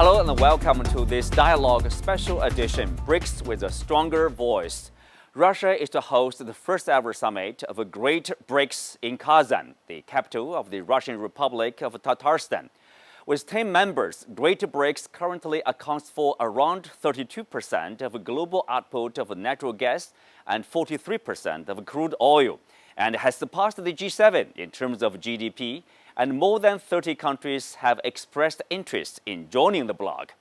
Hello and welcome to this Dialogue Special Edition, BRICS with a Stronger Voice. Russia is to host the first ever summit of a Great BRICS in Kazan, the capital of the Russian Republic of Tatarstan. With 10 members, Great BRICS currently accounts for around 32% of global output of natural gas and 43% of crude oil, and has surpassed the G7 in terms of GDP, and more than 30 countries have expressed interest in joining the bloc.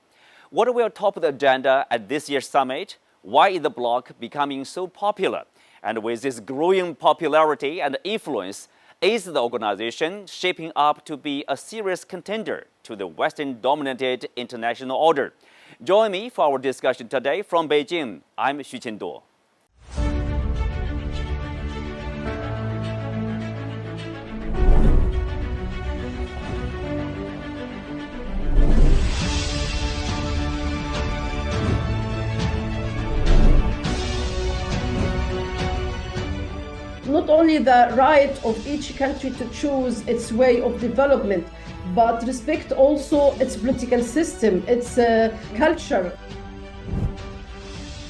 What will top the agenda at this year's summit? Why is the bloc becoming so popular? And with this growing popularity and influence, is the organization shaping up to be a serious contender to the Western-dominated international order? Join me for our discussion today from Beijing. I'm Xu Qinduo. Not only the right of each country to choose its way of development, but respect also its political system, its culture.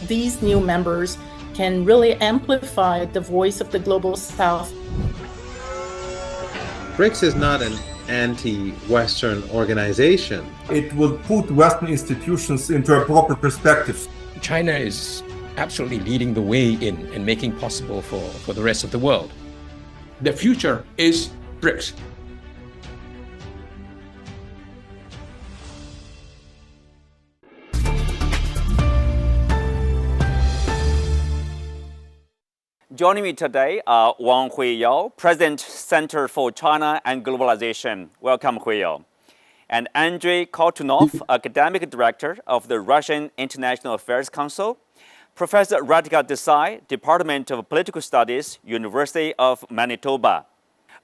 These new members can really amplify the voice of the global South. BRICS is not an anti-Western organization. It will put Western institutions into a proper perspective. China is absolutely leading the way in making possible for the rest of the world. The future is BRICS. Joining me today are Wang Huiyao, President, Center for China and Globalization. Welcome, Huiyao. And Andrei Kortunov, Academic Director of the Russian International Affairs Council. Professor Radhika Desai, Department of Political Studies, University of Manitoba.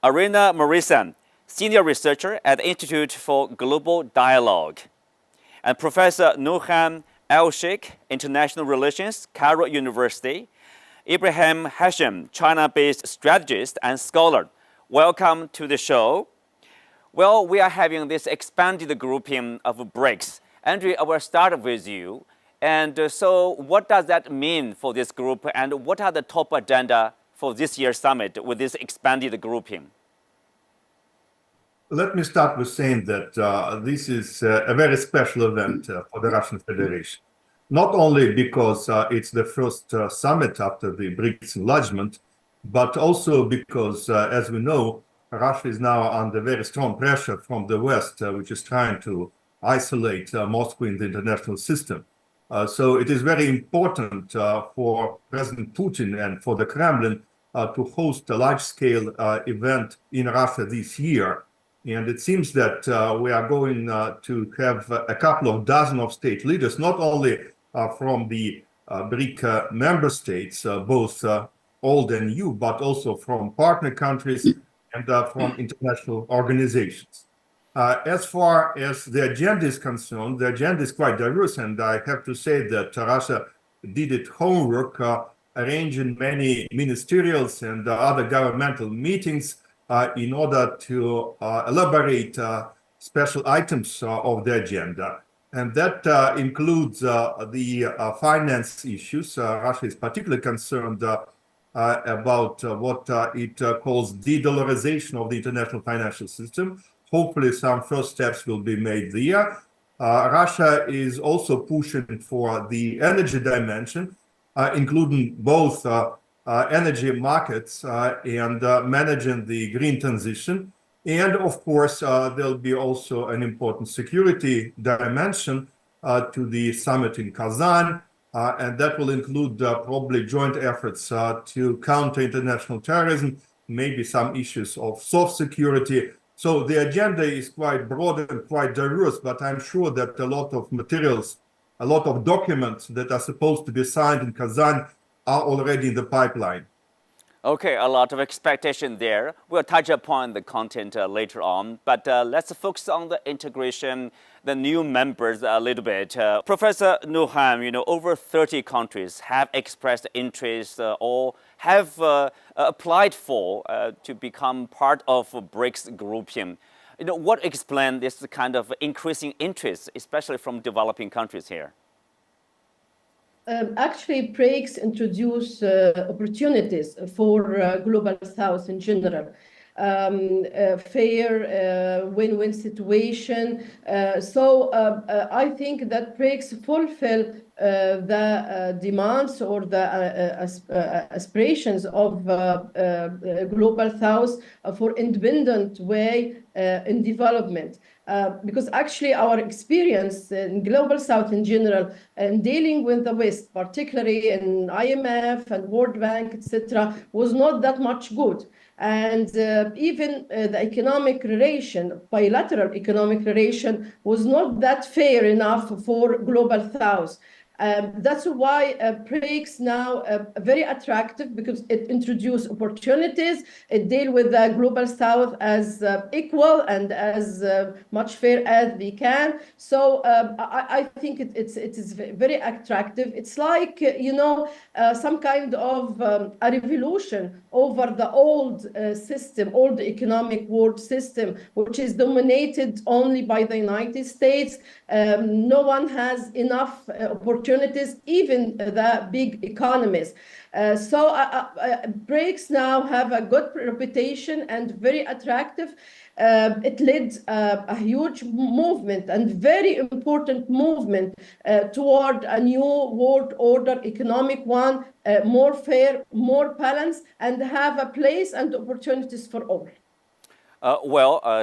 Arina Marisan, Senior Researcher at the Institute for Global Dialogue. And Professor Nurhan El-Sheikh, International Relations, Cairo University. Ibrahim Hashem, China-based strategist and scholar. Welcome to the show. Well, we are having this expanded grouping of BRICS. Andrei, I will start with you. And so what does that mean for this group, and what are the top agenda for this year's summit with this expanded grouping? Let me start with saying that this is a very special event for the Russian Federation. Not only because it's the first summit after the BRICS enlargement, but also because, as we know, Russia is now under very strong pressure from the West, which is trying to isolate Moscow in the international system. So it is very important for President Putin and for the Kremlin to host a large-scale event in Russia this year. And it seems that we are going to have a couple of dozen of state leaders, not only from the BRIC member states, both old and new, but also from partner countries and from international organizations. As far as the agenda is concerned, the agenda is quite diverse, and I have to say that Russia did its homework, arranging many ministerials and other governmental meetings in order to elaborate special items of the agenda. And that includes the finance issues. Russia is particularly concerned about what it calls de-dollarization of the international financial system. Hopefully some first steps will be made there. Russia is also pushing for the energy dimension, including both energy markets and managing the green transition. And of course, there'll be also an important security dimension to the summit in Kazan, and that will include probably joint efforts to counter international terrorism, maybe some issues of soft security. So the agenda is quite broad and quite diverse, but I'm sure that a lot of materials, a lot of documents that are supposed to be signed in Kazan are already in the pipeline. Okay, a lot of expectation there. We'll touch upon the content later on, but let's focus on the integration, the new members a little bit. Professor Nurhan, over 30 countries have expressed interest or have applied for to become part of BRICS grouping. What explains this kind of increasing interest, especially from developing countries here? Actually, BRICS introduce opportunities for Global South in general. Fair win-win situation. I think that BRICS fulfill the demands or the aspirations of Global South for independent way in development. Because actually our experience in Global South in general and dealing with the West, particularly in IMF and World Bank, etc., was not that much good. And even the economic relation, bilateral economic relation, was not that fair enough for Global South. That's why BRICS now very attractive because it introduces opportunities. It deals with the Global South as equal and as much fair as they can. So I think it is very attractive. It's like, some kind of a revolution over the old system, old economic world system, which is dominated only by the United States. No one has enough opportunities, even the big economies. BRICS now have a good reputation and very attractive. It led a huge movement and very important movement toward a new world order, economic one, more fair, more balanced, and have a place and opportunities for all.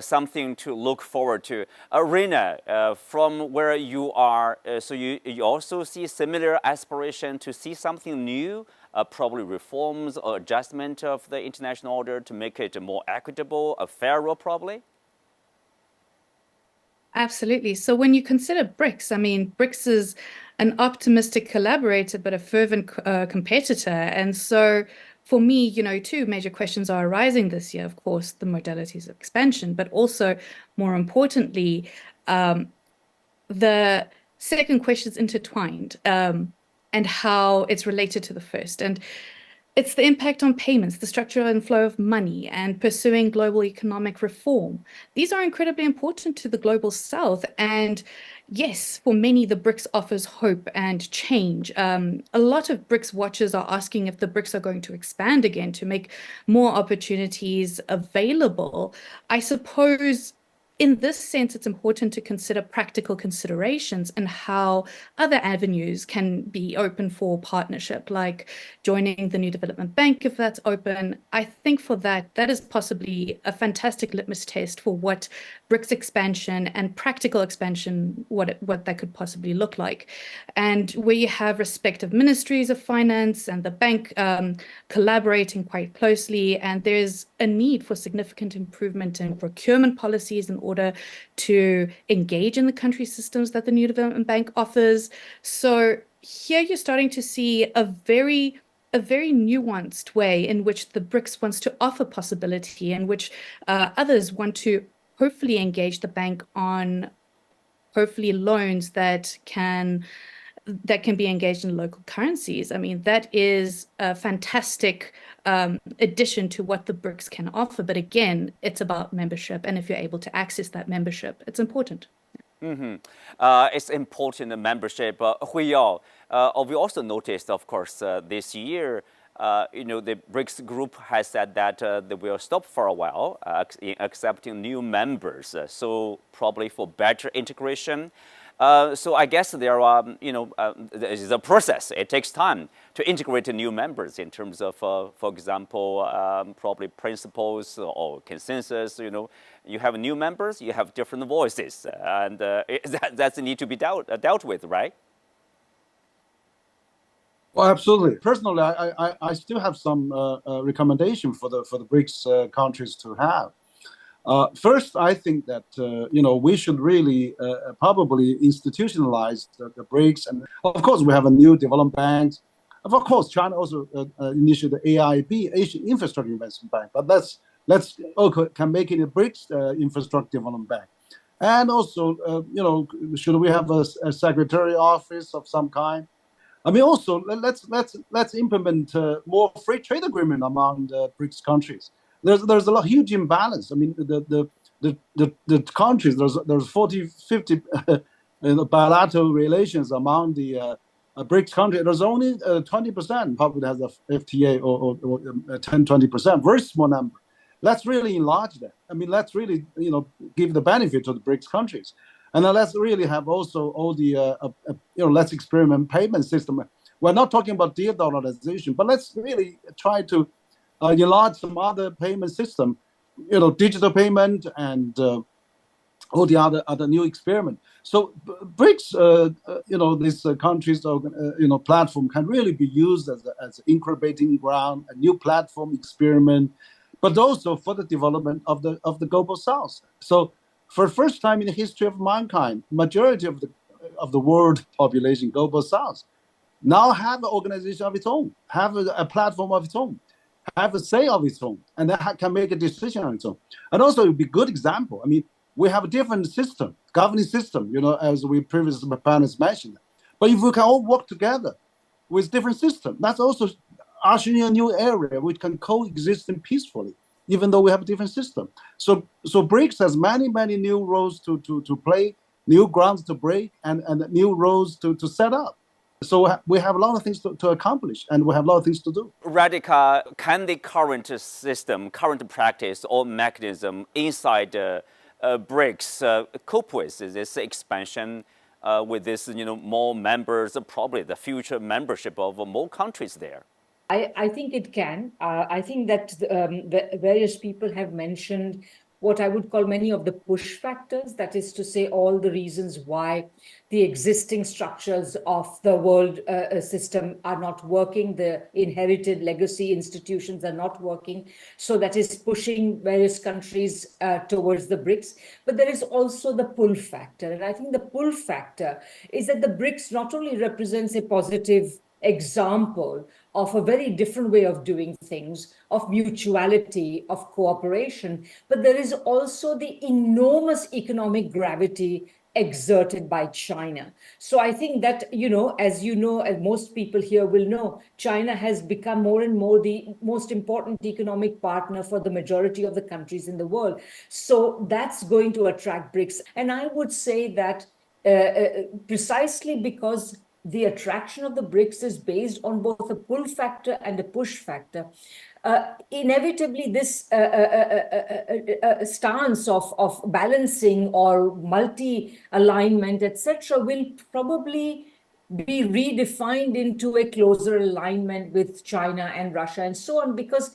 Something to look forward to. Rina, from where you are, so you also see similar aspiration to see something new, probably reforms or adjustment of the international order to make it more equitable, fairer probably? Absolutely. So when you consider BRICS, I mean, BRICS is an optimistic collaborator, but a fervent competitor. And so for me, two major questions are arising this year. Of course, the modalities of expansion, but also more importantly, the second question is intertwined and how it's related to the first. And it's the impact on payments, the structure and flow of money, and pursuing global economic reform. These are incredibly important to the Global South. And yes, for many, the BRICS offers hope and change. A lot of BRICS watchers are asking if the BRICS are going to expand again to make more opportunities available. I suppose in this sense, it's important to consider practical considerations and how other avenues can be open for partnership, like joining the New Development Bank, if that's open. I think for that is possibly a fantastic litmus test for what BRICS expansion and practical expansion, what that could possibly look like. And where you have respective ministries of finance and the bank collaborating quite closely, and there's a need for significant improvement in procurement policies in order to engage in the country systems that the New Development Bank offers. So here you're starting to see a very nuanced way in which the BRICS wants to offer possibility, in which others want to hopefully engage the bank on hopefully loans that can be engaged in local currencies. I mean, that is a fantastic addition to what the BRICS can offer. But again, it's about membership. And if you're able to access that membership, it's important. Mm-hmm. It's important membership. Hui Yao, we also noticed, of course, this year, the BRICS group has said that they will stop for a while in accepting new members. So probably for better integration. So I guess there are, there's a process. It takes time to integrate new members in terms of, for example, probably principles or consensus. You have new members, you have different voices, and that's need to be dealt with, right? Well, absolutely. Personally, I still have some recommendation for the BRICS countries to have. First, I think that we should really probably institutionalize the BRICS, and of course we have a new development bank. Of course, China also initiated the AIB, Asian Infrastructure Investment Bank, but let's can make it a BRICS Infrastructure Development Bank. And also, should we have a secretary office of some kind? I mean, also let's implement more free trade agreement among the BRICS countries. There's a huge imbalance. I mean, the the countries, there's 40, 50 bilateral relations among the BRICS countries. There's only 20% probably has a FTA or 10, 20%, very small number. Let's really enlarge that. I mean, let's really, give the benefit to the BRICS countries. And then let's really have also all the, let's experiment payment system. We're not talking about de-dollarization, but let's really try to enlarge some other payment system, digital payment and all the other new experiment. So BRICS, these countries, platform can really be used as an incubating ground, a new platform experiment, but also for the development of the global South. So for the first time in the history of mankind, majority of the world population, global South, now have an organization of its own, have a platform of its own, have a say of its own, and that can make a decision on its own. And also, it would be a good example. I mean, we have a different system, governing system, as we previously panelists mentioned. But if we can all work together with different systems, that's also ushering a new area which can coexist peacefully, even though we have a different system. So BRICS has many, many new roles to play, new grounds to break, and new roles to set up. So we have a lot of things to accomplish, and we have a lot of things to do. Radhika, can the current system, current practice or mechanism inside BRICS cope with this expansion with this, more members, probably the future membership of more countries there? I think it can. I think that the various people have mentioned what I would call many of the push factors, that is to say all the reasons why the existing structures of the world system are not working, the inherited legacy institutions are not working. So that is pushing various countries towards the BRICS. But there is also the pull factor. And I think the pull factor is that the BRICS not only represents a positive example of a very different way of doing things, of mutuality, of cooperation, but there is also the enormous economic gravity exerted by China. So I think that, as most people here will know, China has become more and more the most important economic partner for the majority of the countries in the world. So that's going to attract BRICS. And I would say that precisely because the attraction of the BRICS is based on both a pull factor and a push factor. Inevitably, this stance of balancing or multi-alignment, etc., will probably be redefined into a closer alignment with China and Russia and so on, because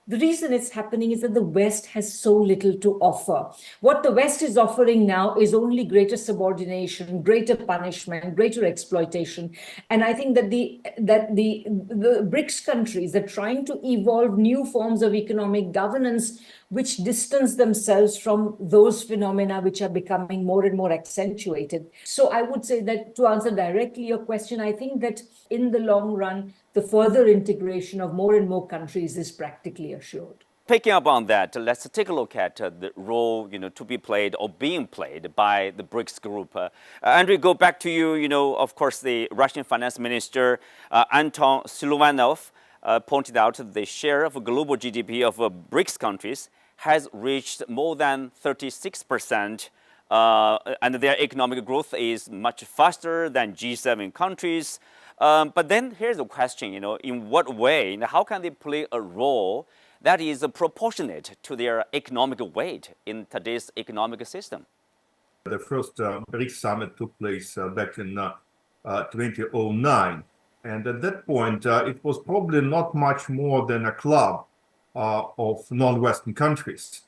the reason it's happening is that the West has so little to offer. What the West is offering now is only greater subordination, greater punishment, greater exploitation. And I think that the BRICS countries are trying to evolve new forms of economic governance which distance themselves from those phenomena which are becoming more and more accentuated. So I would say that, to answer directly your question, I think that in the long run, the further integration of more and more countries is practically assured. Picking up on that, let's take a look at the role, to be played or being played by the BRICS group. Andrei, go back to you. Of course, the Russian Finance Minister Anton Silvanov pointed out that the share of global GDP of BRICS countries has reached more than 36%, and their economic growth is much faster than G7 countries. But then here's the question, in what way, how can they play a role that is proportionate to their economic weight in today's economic system? The first BRICS summit took place back in 2009. And at that point, it was probably not much more than a club of non-Western countries.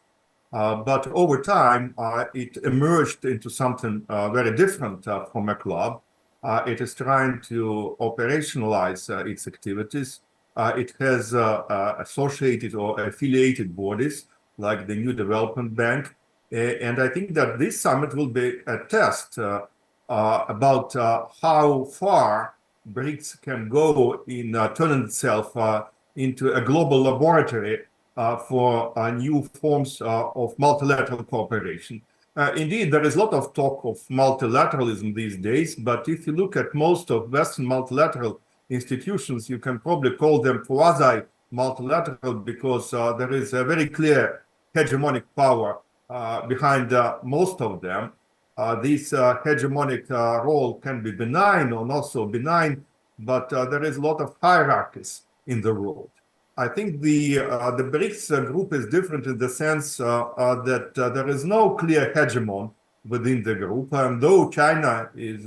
But over time, it emerged into something very different from a club. It is trying to operationalize its activities. It has associated or affiliated bodies like the New Development Bank. And I think that this summit will be a test about how far BRICS can go in turning itself into a global laboratory for new forms of multilateral cooperation. Indeed, there is a lot of talk of multilateralism these days, but if you look at most of Western multilateral institutions, you can probably call them quasi-multilateral because there is a very clear hegemonic power behind most of them. This hegemonic role can be benign or not so benign, but there is a lot of hierarchies in the world. I think the BRICS group is different in the sense that there is no clear hegemon within the group, and though China is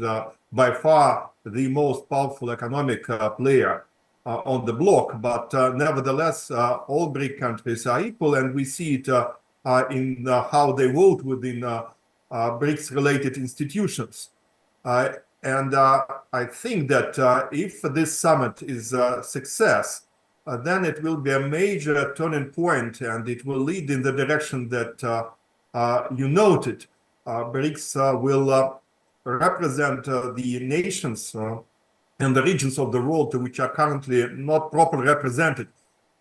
by far the most powerful economic player on the bloc, but nevertheless, all BRIC countries are equal, and we see it in how they vote within BRICS-related institutions. And I think that if this summit is a success, then it will be a major turning point, and it will lead in the direction that you noted. BRICS will represent the nations and the regions of the world which are currently not properly represented.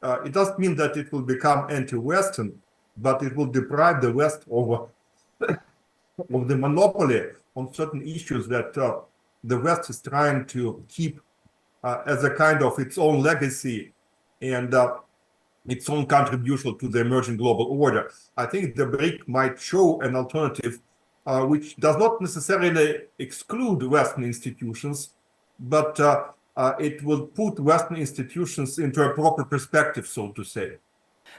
It doesn't mean that it will become anti-Western, but it will deprive the West of the monopoly on certain issues that the West is trying to keep as a kind of its own legacy and its own contribution to the emerging global order. I think the BRIC might show an alternative which does not necessarily exclude Western institutions, but it will put Western institutions into a proper perspective, so to say.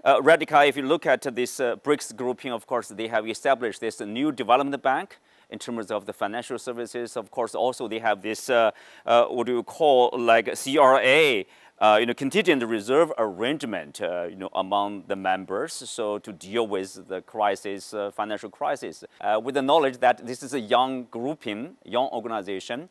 Radhika, if you look at this BRICS grouping, of course, they have established this new development bank in terms of the financial services. Of course, also they have this, what do you call, like CRA, contingent reserve arrangement, among the members, so to deal with the crisis, financial crisis, with the knowledge that this is a young grouping, young organization.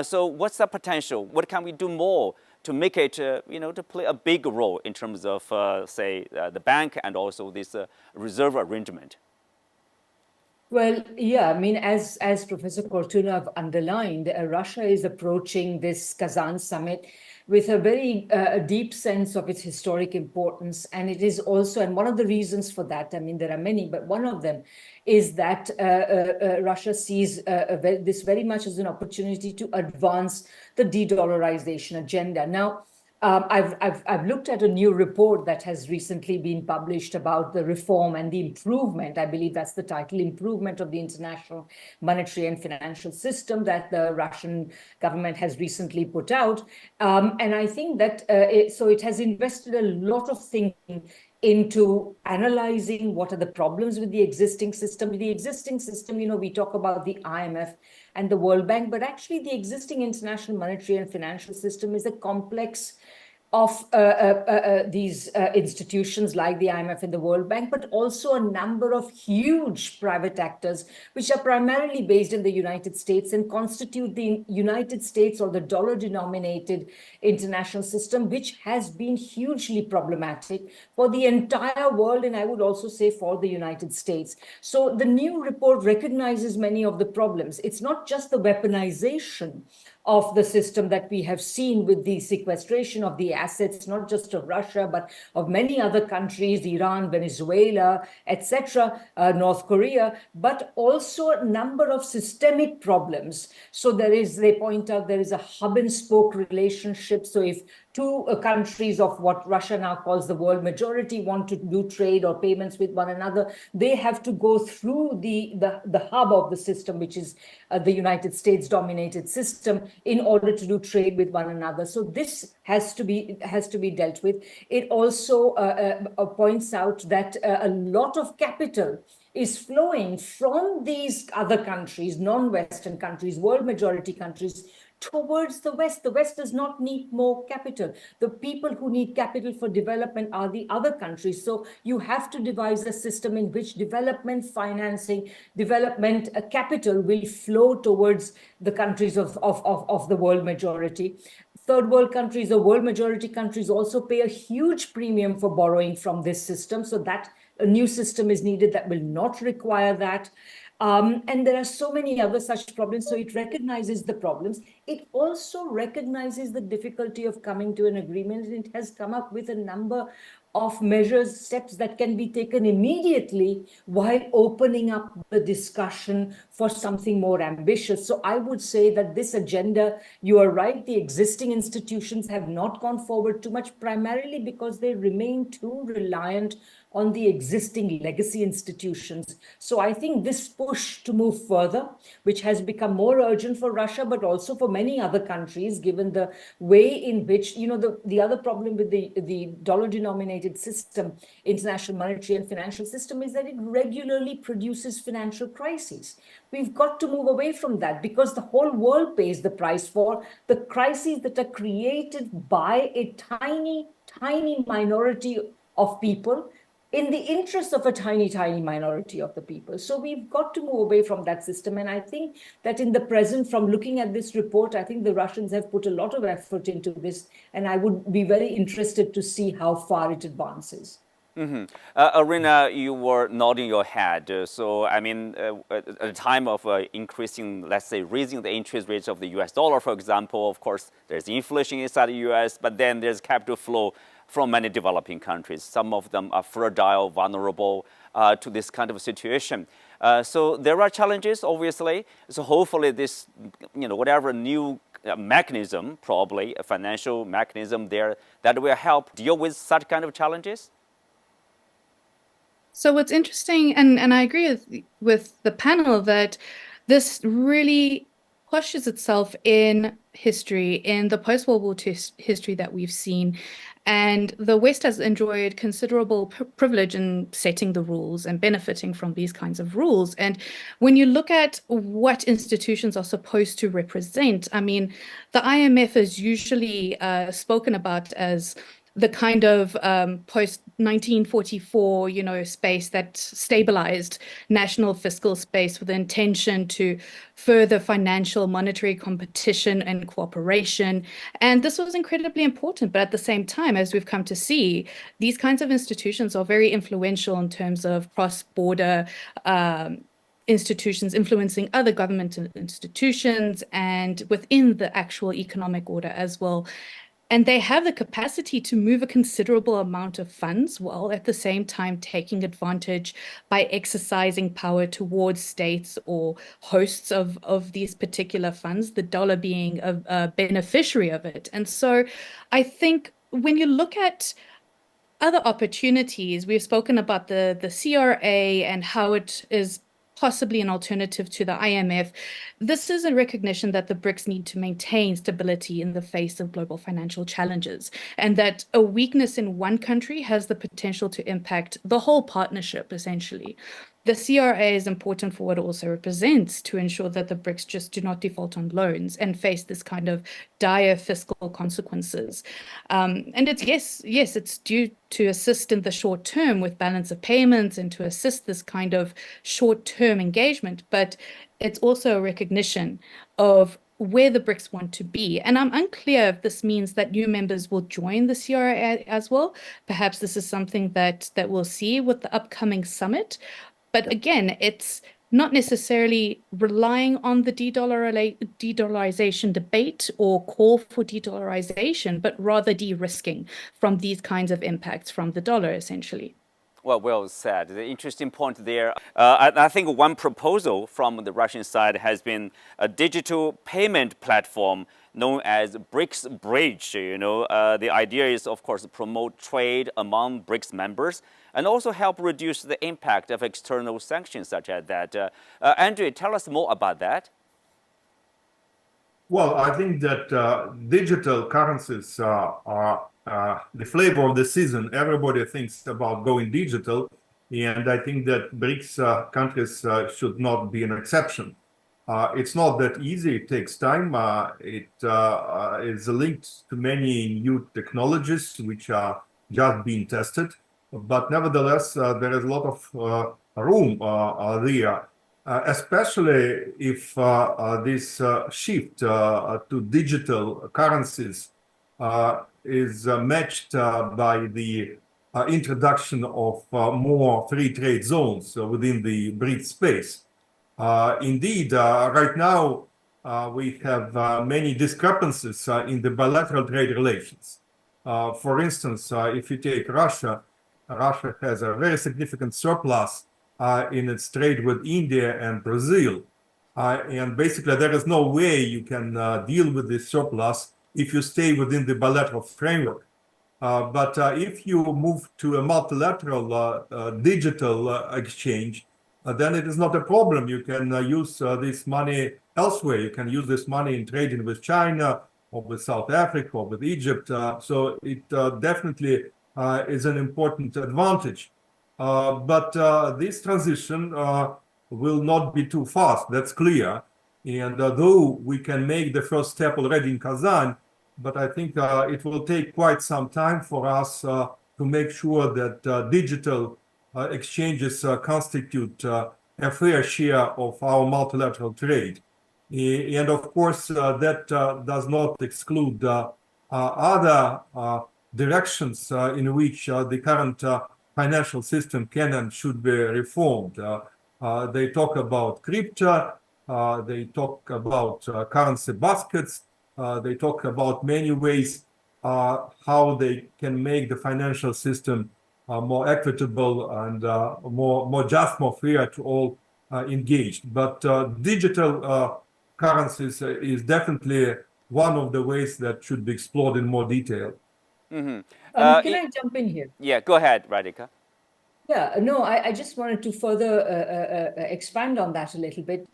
So what's the potential? What can we do more to make it, to play a big role in terms of, say, the bank and also this reserve arrangement? Well, yeah, I mean, as Professor Kortunov underlined, Russia is approaching this Kazan summit with a very deep sense of its historic importance. And it is also, and one of the reasons for that, I mean, there are many, but one of them is that Russia sees this very much as an opportunity to advance the de-dollarization agenda. Now, I've looked at a new report that has recently been published about the reform and the improvement, I believe that's the title, improvement of the international monetary and financial system that the Russian government has recently put out. And I think that it has invested a lot of thinking into analyzing what are the problems with the existing system. The existing system, we talk about the IMF and the World Bank, but actually the existing international monetary and financial system is a complex of these institutions like the IMF and the World Bank, but also a number of huge private actors, which are primarily based in the United States and constitute the United States or the dollar-denominated international system, which has been hugely problematic for the entire world, and I would also say for the United States. So the new report recognizes many of the problems. It's not just the weaponization of the system that we have seen with the sequestration of the assets, not just of Russia, but of many other countries, Iran, Venezuela, etc., North Korea, but also a number of systemic problems. So they point out there is a hub and spoke relationship. So if two countries of what Russia now calls the world majority want to do trade or payments with one another, they have to go through the hub of the system, which is the United States dominated system, in order to do trade with one another. So this has to be dealt with. It also points out that a lot of capital is flowing from these other countries, non-Western countries, world majority countries, towards the West. The West does not need more capital. The people who need capital for development are the other countries. So you have to devise a system in which development financing, development capital will flow towards the countries of the world majority. Third world countries or world majority countries also pay a huge premium for borrowing from this system. So that a new system is needed that will not require that. And there are so many other such problems. So it recognizes the problems. It also recognizes the difficulty of coming to an agreement. And it has come up with a number of measures, steps that can be taken immediately while opening up the discussion for something more ambitious. So I would say that this agenda, you are right, the existing institutions have not gone forward too much, primarily because they remain too reliant on the existing legacy institutions. So I think this push to move further, which has become more urgent for Russia, but also for many other countries, given the way in which, the other problem with the dollar-denominated system, international monetary and financial system, is that it regularly produces financial crises. We've got to move away from that because the whole world pays the price for the crises that are created by a tiny, tiny minority of people in the interest of a tiny, tiny minority of the people. So we've got to move away from that system. And I think that in the present, from looking at this report, I think the Russians have put a lot of effort into this. And I would be very interested to see how far it advances. Arina, you were nodding your head. So, I mean, at a time of increasing, let's say, raising the interest rates of the US dollar, for example, of course, there's inflation inside the US, but then there's capital flow from many developing countries. Some of them are fragile, vulnerable to this kind of situation. So there are challenges, obviously. So hopefully this, whatever new mechanism, probably a financial mechanism there, that will help deal with such kind of challenges. So what's interesting, and I agree with the panel, that this really pushes itself in history, in the post-World War II history that we've seen. And the West has enjoyed considerable privilege in setting the rules and benefiting from these kinds of rules. And when you look at what institutions are supposed to represent, I mean, the IMF is usually spoken about as the kind of post-1944, space that stabilized national fiscal space with the intention to further financial monetary competition and cooperation. And this was incredibly important. But at the same time, as we've come to see, these kinds of institutions are very influential in terms of cross-border institutions influencing other government institutions and within the actual economic order as well. And they have the capacity to move a considerable amount of funds while at the same time taking advantage by exercising power towards states or hosts of these particular funds, the dollar being a beneficiary of it. And so I think when you look at other opportunities, we've spoken about the CRA and how it is possibly an alternative to the IMF. This is a recognition that the BRICS need to maintain stability in the face of global financial challenges, and that a weakness in one country has the potential to impact the whole partnership, essentially. The CRA is important for what it also represents to ensure that the BRICS just do not default on loans and face this kind of dire fiscal consequences. And it's, yes, it's due to assist in the short term with balance of payments and to assist this kind of short-term engagement, but it's also a recognition of where the BRICS want to be. And I'm unclear if this means that new members will join the CRA as well. Perhaps this is something that we'll see with the upcoming summit. But again, it's not necessarily relying on the de-dollarization debate or call for de-dollarization, but rather de-risking from these kinds of impacts from the dollar, essentially. Well said. The interesting point there. I think one proposal from the Russian side has been a digital payment platform known as BRICS Bridge. The idea is, of course, to promote trade among BRICS members and also help reduce the impact of external sanctions such as that. Andrew, tell us more about that. Well, I think that digital currencies are the flavor of the season. Everybody thinks about going digital, and I think that BRICS countries should not be an exception. It's not that easy. It takes time. It is linked to many new technologies which are just being tested. But nevertheless, there is a lot of room there, especially if this shift to digital currencies is matched by the introduction of more free trade zones within the BRICS space. Indeed, right now, we have many discrepancies in the bilateral trade relations. For instance, if you take Russia has a very significant surplus in its trade with India and Brazil. And basically, there is no way you can deal with this surplus if you stay within the bilateral framework. But if you move to a multilateral digital exchange, then it is not a problem. You can use this money elsewhere. You can use this money in trading with China or with South Africa or with Egypt. So it definitely is an important advantage. But this transition will not be too fast. That's clear. And though we can make the first step already in Kazan, but I think it will take quite some time for us to make sure that digital exchanges constitute a fair share of our multilateral trade. And of course, that does not exclude other directions in which the current financial system can and should be reformed. They talk about crypto, they talk about currency baskets, they talk about many ways how they can make the financial system more equitable and more just, more fair to all engaged. But digital currencies is definitely one of the ways that should be explored in more detail. Can I jump in here? Yeah, go ahead, Radhika. Yeah, no, I just wanted to further expand on that a little bit,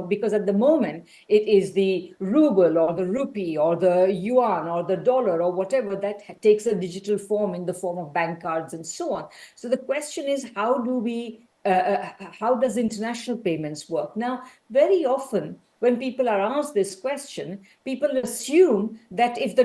because at the moment it is the ruble or the rupee or the yuan or the dollar or whatever that takes a digital form in the form of bank cards and so on. So the question is, how does international payments work? Now, very often when people are asked this question, people assume that if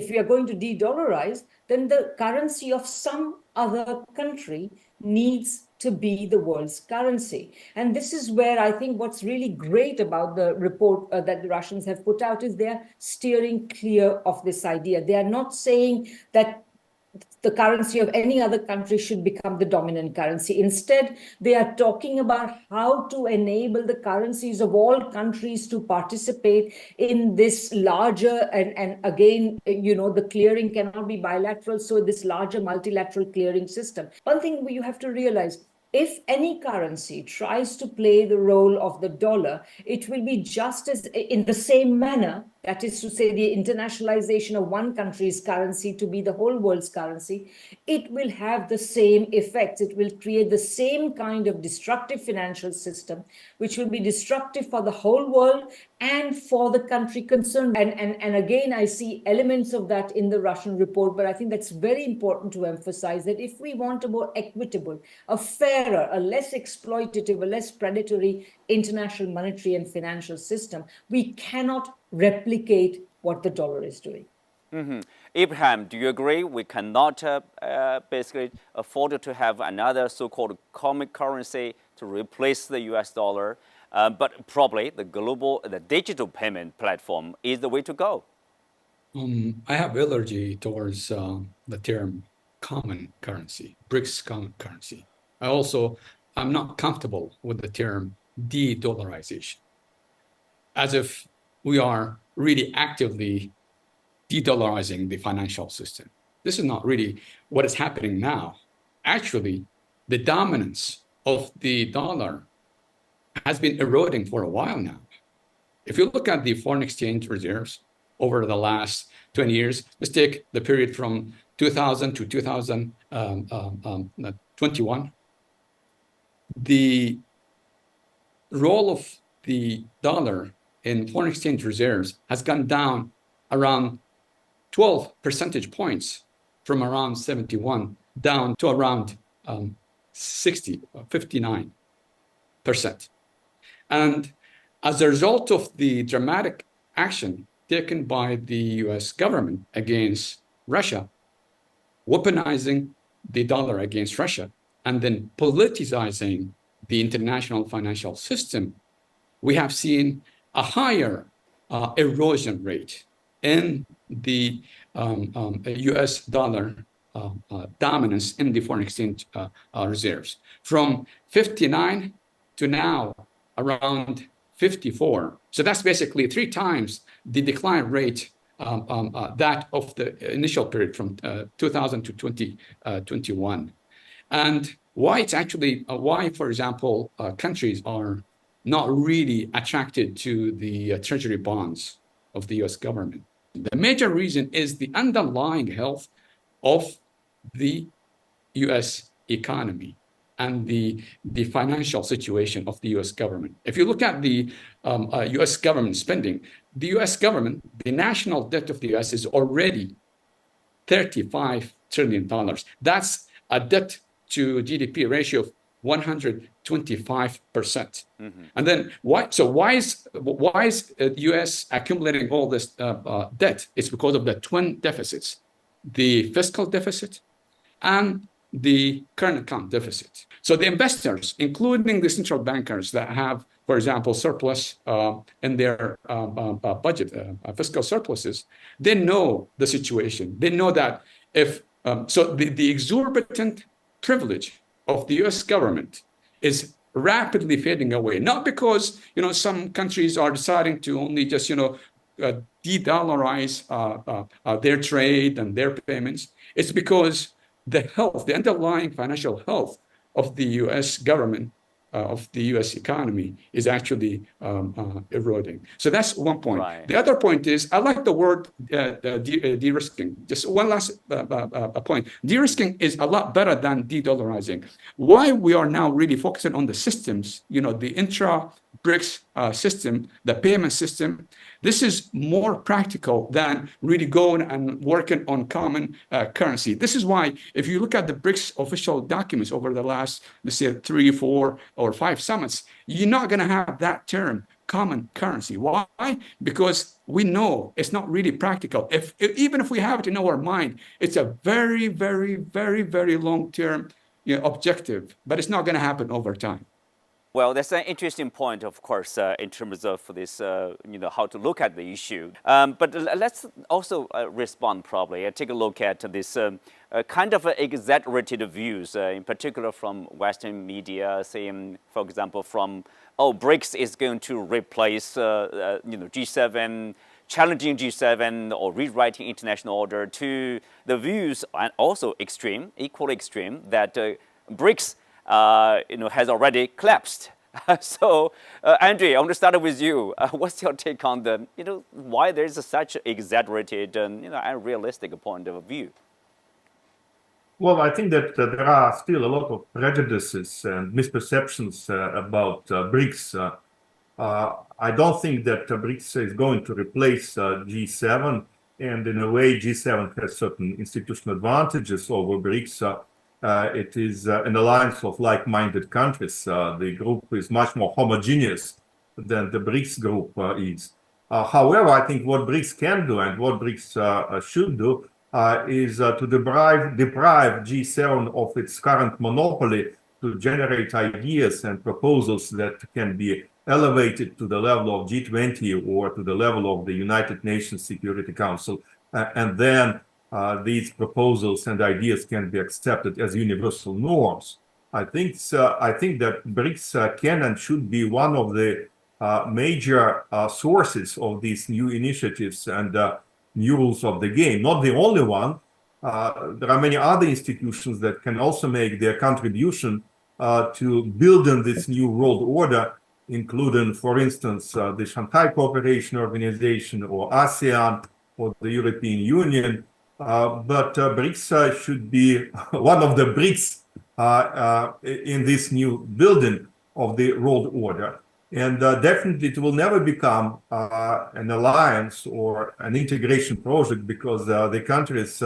we are going to de-dollarize, then the currency of some other country needs to be the world's currency. And this is where I think what's really great about the report that the Russians have put out is they're steering clear of this idea. They are not saying that the currency of any other country should become the dominant currency. Instead, they are talking about how to enable the currencies of all countries to participate in this larger, and again, the clearing cannot be bilateral, so this larger multilateral clearing system. One thing you have to realize, if any currency tries to play the role of the dollar, it will be just as in the same manner, that is to say, the internationalization of one country's currency to be the whole world's currency, it will have the same effects. It will create the same kind of destructive financial system, which will be destructive for the whole world and for the country concerned. And again, I see elements of that in the Russian report, but I think that's very important to emphasize that if we want a more equitable, a fairer, a less exploitative, a less predatory international monetary and financial system, we cannot replicate what the dollar is doing. Ibrahim, do you agree we cannot basically afford to have another so-called common currency to replace the US dollar? But probably the digital payment platform is the way to go. I have allergy towards the term common currency, BRICS common currency. I'm not comfortable with the term de-dollarization, as if we are really actively de-dollarizing the financial system. This is not really what is happening now. Actually, the dominance of the dollar has been eroding for a while now. If you look at the foreign exchange reserves over the last 20 years, let's take the period from 2000 to 2021, the role of the dollar in foreign exchange reserves has gone down around 12 percentage points, from around 71 down to around 59%. And as a result of the dramatic action taken by the US government against Russia, weaponizing the dollar against Russia, and then politicizing the international financial system, we have seen a higher erosion rate in the US dollar dominance in the foreign exchange reserves, from 59 to now around 54. So that's basically 3 times the decline rate that of the initial period from 2000 to 2021. And why it's actually, why, for example, countries are not really attracted to the treasury bonds of the US government. The major reason is the underlying health of the US economy and the financial situation of the US government. If you look at the US government spending, the US government, the national debt of the US is already $35 trillion. That's a debt to GDP ratio of 125%. And then why is US accumulating all this debt? It's because of the twin deficits, the fiscal deficit and the current account deficit. So the investors, including the central bankers that have, for example, surplus in their budget, fiscal surpluses, they know the situation. They know that if, so the exorbitant privilege of the US government is rapidly fading away, not because, some countries are deciding to only just, de-dollarize their trade and their payments. It's because the underlying financial health of the US government, of the US economy is actually eroding. So that's one point. Right. The other point is, I like the word de-risking. Just one last point. De-risking is a lot better than de-dollarizing. Why we are now really focusing on the systems, the intra-BRICS system, the payment system, this is more practical than really going and working on common currency. This is why, if you look at the BRICS official documents over the last, let's say, 3, 4, or 5 summits, you're not going to have that term, common currency. Why? Because we know it's not really practical. Even if we have it in our mind, it's a very, very, very, very long-term objective, but it's not going to happen over time. Well, that's an interesting point, of course, in terms of this, how to look at the issue. But let's also respond probably and take a look at this kind of exaggerated views, in particular from Western media, saying, for example, from, BRICS is going to replace, G7, challenging G7 or rewriting international order, to the views, and also equally extreme, that BRICS has already collapsed. So, Andre, I want to start with you. What's your take on the, why there is such exaggerated and, unrealistic point of view? Well, I think that there are still a lot of prejudices and misperceptions about BRICS. I don't think that BRICS is going to replace G7, and in a way, G7 has certain institutional advantages over BRICS. It is an alliance of like-minded countries. The group is much more homogeneous than the BRICS group is. However, I think what BRICS can do and what BRICS should do is to deprive G7 of its current monopoly to generate ideas and proposals that can be elevated to the level of G20 or to the level of the United Nations Security Council, and then these proposals and ideas can be accepted as universal norms. I think that BRICS can and should be one of the major sources of these new initiatives and new rules of the game. Not the only one. There are many other institutions that can also make their contribution to building this new world order, including, for instance, the Shanghai Cooperation Organization or ASEAN or the European Union. But BRICS should be one of the bricks in this new building of the world order. And definitely it will never become an alliance or an integration project, because the countries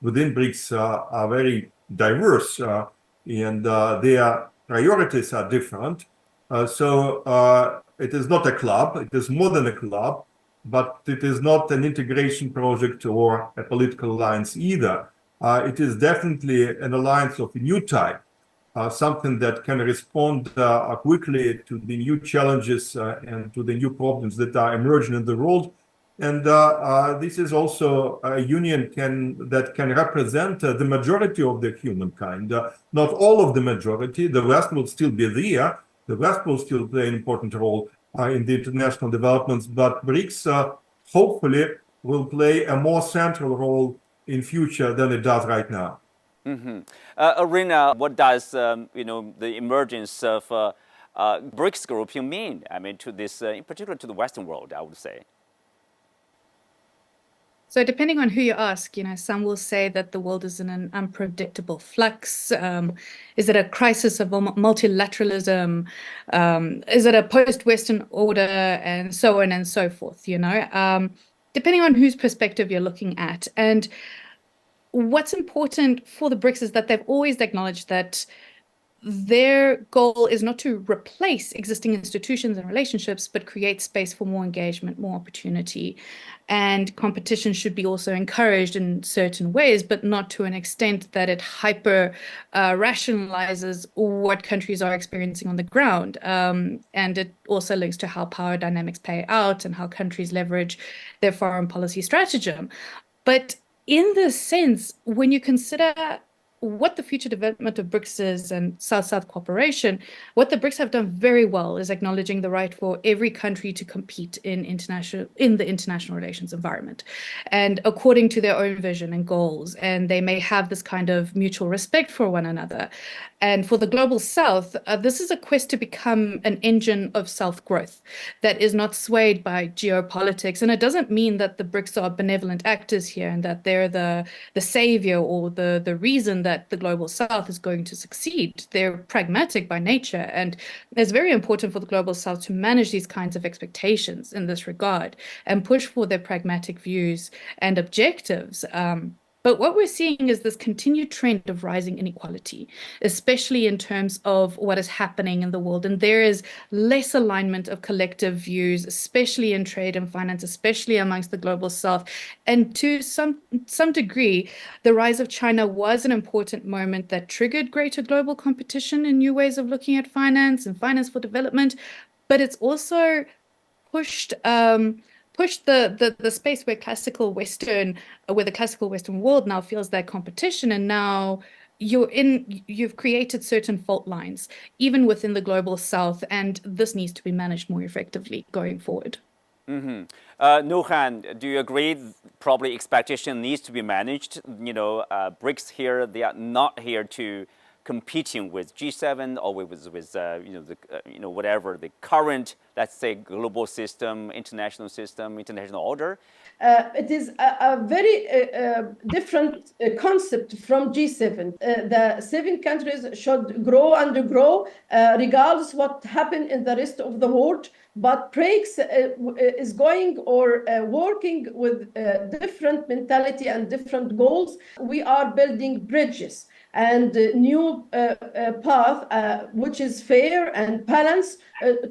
within BRICS are very diverse and their priorities are different. So it is not a club, it is more than a club. But it is not an integration project or a political alliance either. It is definitely an alliance of a new type, something that can respond quickly to the new challenges and to the new problems that are emerging in the world. And this is also a union that can represent the majority of the humankind. Not all of the majority. The West will still be there. The West will still play an important role in the international developments, but BRICS hopefully will play a more central role in future than it does right now. Mm-hmm. Irina, what does the emergence of BRICS group mean? I mean, to this, in particular, to the Western world, I would say. So depending on who you ask, some will say that the world is in an unpredictable flux. Is it a crisis of multilateralism? Is it a post-Western order? And so on and so forth, depending on whose perspective you're looking at. And what's important for the BRICS is that they've always acknowledged that their goal is not to replace existing institutions and relationships, but create space for more engagement, more opportunity. And competition should be also encouraged in certain ways, but not to an extent that it rationalizes what countries are experiencing on the ground. And it also links to how power dynamics play out and how countries leverage their foreign policy stratagem. But in this sense, when you consider what the future development of BRICS is and South-South cooperation, what the BRICS have done very well is acknowledging the right for every country to compete in the international relations environment, and according to their own vision and goals. And they may have this kind of mutual respect for one another. And for the global South, this is a quest to become an engine of self-growth that is not swayed by geopolitics. And it doesn't mean that the BRICS are benevolent actors here and that they're the savior or the reason that the global South is going to succeed. They're pragmatic by nature. And it's very important for the global South to manage these kinds of expectations in this regard and push for their pragmatic views and objectives. But what we're seeing is this continued trend of rising inequality, especially in terms of what is happening in the world. And there is less alignment of collective views, especially in trade and finance, especially amongst the global South. And to some degree, the rise of China was an important moment that triggered greater global competition and new ways of looking at finance and finance for development. But it's also pushed the space where the classical Western world now feels that competition, and now you've created certain fault lines even within the global South, and this needs to be managed more effectively going forward. Nurhan, do you agree? Probably expectation needs to be managed. BRICS here, they are not here to competing with G7 or with whatever the current, let's say, global system, international order. It is a very different concept from G7. The 7 countries should grow and grow regardless what happened in the rest of the world. But BRICS is going or working with different mentality and different goals. We are building bridges and new path, which is fair and balanced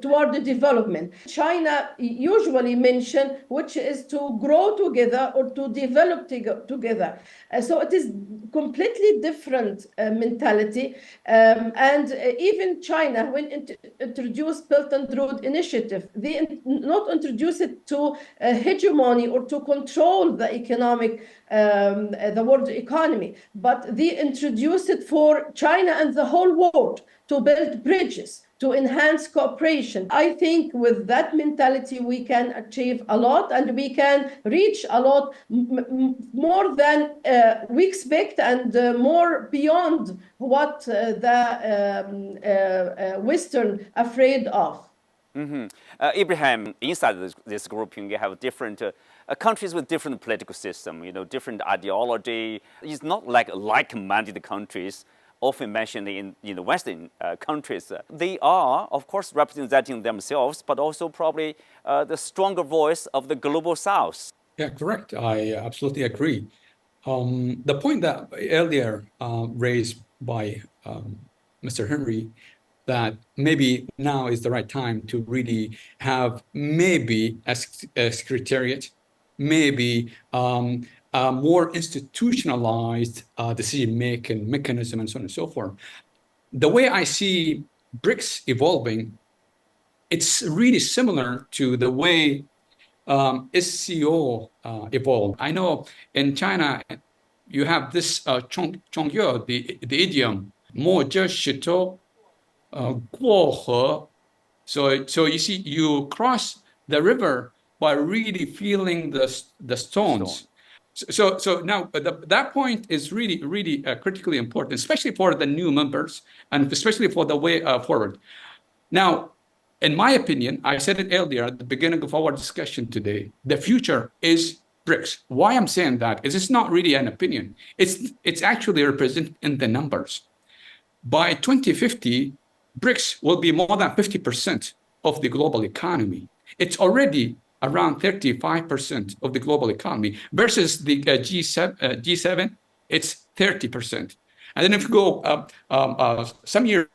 toward the development. China usually mention, which is to grow together or to develop together. So it is completely different mentality. And even China, when introduced Belt and Road Initiative, they not introduce it to hegemony or to control the economic, the world economy, but they introduced it for China and the whole world to build bridges, to enhance cooperation. I think with that mentality, we can achieve a lot and we can reach a lot more than we expect and more beyond what the Western afraid of. Ibrahim, inside this group, you have different countries with different political system, different ideology. It's not like-minded countries often mentioned in the Western countries. They are, of course, representing themselves, but also probably the stronger voice of the global South. Yeah, correct. I absolutely agree. The point that earlier raised by Mr. Henry, that maybe now is the right time to really have maybe a secretariat, maybe a more institutionalized decision-making mechanism and so on and so forth. The way I see BRICS evolving, it's really similar to the way SCO evolved. I know in China, you have this Chongyue, the idiom, 莫这石头过河. So you see, you cross the river by really feeling the stones. So now that point is really critically important, especially for the new members and especially for the way forward. Now, in my opinion, I said it earlier at the beginning of our discussion today, the future is BRICS. Why I'm saying that is it's not really an opinion. It's actually represented in the numbers. By 2050, BRICS will be more than 50% of the global economy. It's already around 35% of the global economy versus the G7, it's 30%. And then if you go some years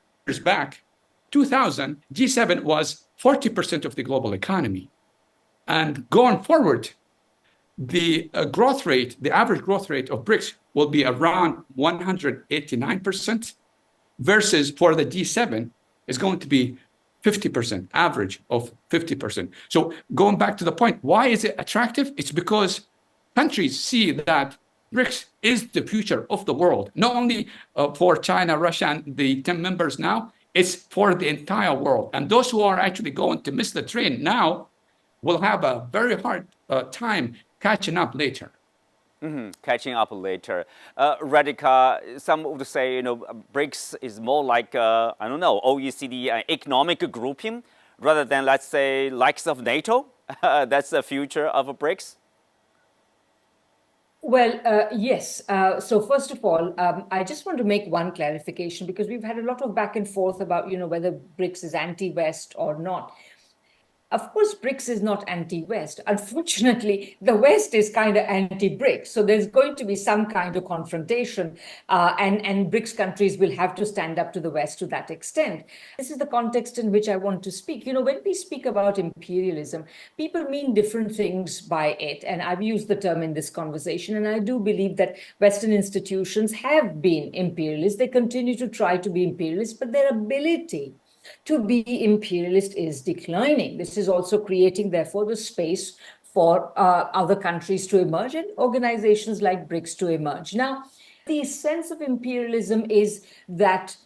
back, 2000, G7 was 40% of the global economy. And going forward, the growth rate, the average growth rate of BRICS will be around 189%, versus for the G7 is going to be 50%, average of 50%. So going back to the point, why is it attractive? It's because countries see that BRICS is the future of the world, not only for China, Russia, and the 10 members now, it's for the entire world. And those who are actually going to miss the train now will have a very hard time catching up later. Catching up later. Radhika, some would say, BRICS is more like, I don't know, OECD economic grouping rather than, let's say, likes of NATO. That's the future of BRICS. Well, yes. So first of all, I just want to make one clarification, because we've had a lot of back and forth about, whether BRICS is anti-West or not. Of course, BRICS is not anti-West. Unfortunately, the West is kind of anti-BRICS. So there's going to be some kind of confrontation, and BRICS countries will have to stand up to the West to that extent. This is the context in which I want to speak. When we speak about imperialism, people mean different things by it. And I've used the term in this conversation. And I do believe that Western institutions have been imperialist. They continue to try to be imperialist, but their ability to be imperialist is declining. This is also creating, therefore, the space for other countries to emerge and organizations like BRICS to emerge. Now, the sense of imperialism is that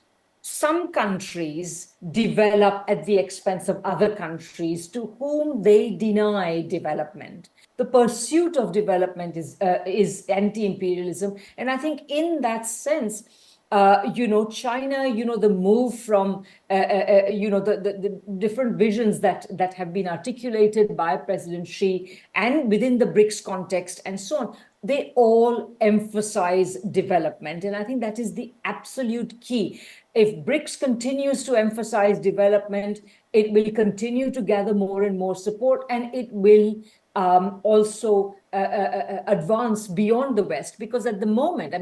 some countries develop at the expense of other countries to whom they deny development. The pursuit of development is anti-imperialism. And I think in that sense, China, the move from, the different visions that have been articulated by President Xi and within the BRICS context and so on, they all emphasize development. And I think that is the absolute key. If BRICS continues to emphasize development, it will continue to gather more and more support, and it will also advance beyond the West. Because at the moment,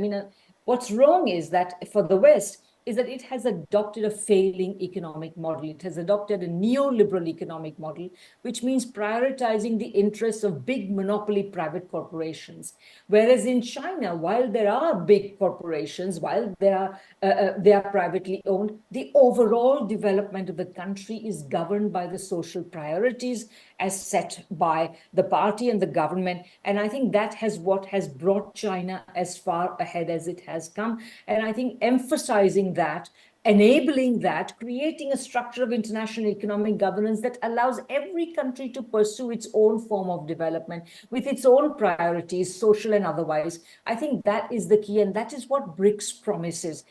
what's wrong is that for the West is that it has adopted a failing economic model. It has adopted a neoliberal economic model, which means prioritizing the interests of big monopoly private corporations. Whereas in China, while there are big corporations, while they are privately owned, the overall development of the country is governed by the social priorities as set by the party and the government. And I think that what has brought China as far ahead as it has come. And I think emphasizing that, enabling that, creating a structure of international economic governance that allows every country to pursue its own form of development with its own priorities, social and otherwise. I think that is the key, and that is what BRICS promises.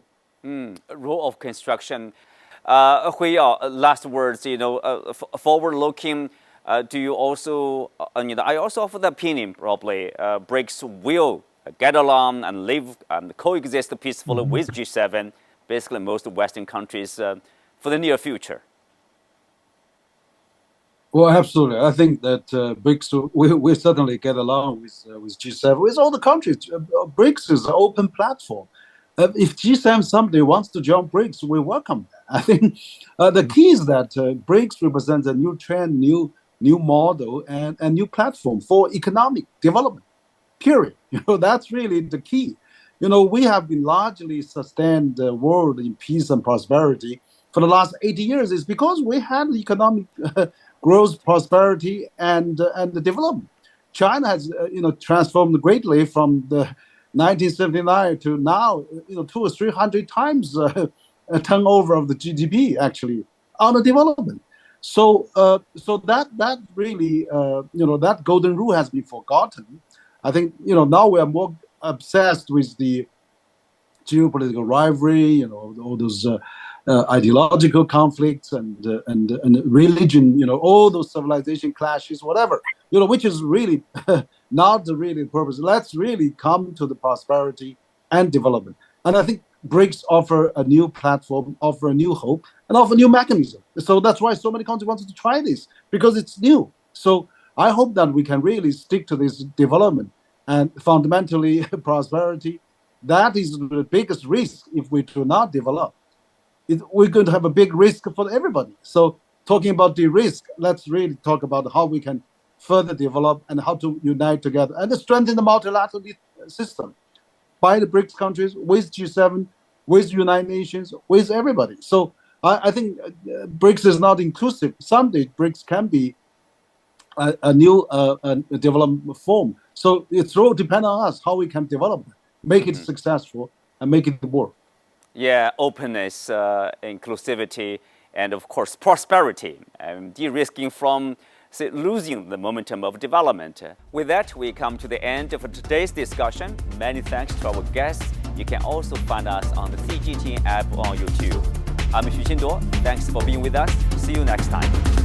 Rule of construction. Last words, forward-looking. Do you also, I also offer the opinion, probably, BRICS will get along and live and coexist peacefully with G7, basically most Western countries, for the near future? Well, absolutely. I think that BRICS will certainly get along with G7, with all the countries. BRICS is an open platform. If G7 someday wants to join BRICS, we welcome that. I think the key is that BRICS represents a new trend, new model, and a new platform for economic development, period. That's really the key. We have been largely sustained the world in peace and prosperity for the last 80 years. It's because we had economic growth, prosperity, and the development. China has, transformed greatly from the 1979 to now, 200 or 300 times a turnover of the GDP, actually, on the development. So that really, that golden rule has been forgotten. I think, now we are more obsessed with the geopolitical rivalry, all those ideological conflicts and religion, all those civilization clashes, whatever, which is really not really the purpose. Let's really come to the prosperity and development. And I think BRICS offer a new platform, offer a new hope, and offer a new mechanism. So that's why so many countries wanted to try this, because it's new. So I hope that we can really stick to this development and fundamentally prosperity. That is the biggest risk if we do not develop. We're going to have a big risk for everybody. So talking about the risk, let's really talk about how we can further develop and how to unite together and strengthen the multilateral system by the BRICS countries, with G7, with United Nations, with everybody. So I think BRICS is not inclusive. Someday BRICS can be a new development form. So it's all depend on us how we can develop, make it successful, and make it work. Yeah, openness, inclusivity, and of course prosperity, de-risking from losing the momentum of development. With that, we come to the end of today's discussion. Many thanks to our guests. You can also find us on the CGTN app on YouTube. I'm Xu Qinduo. Thanks for being with us. See you next time.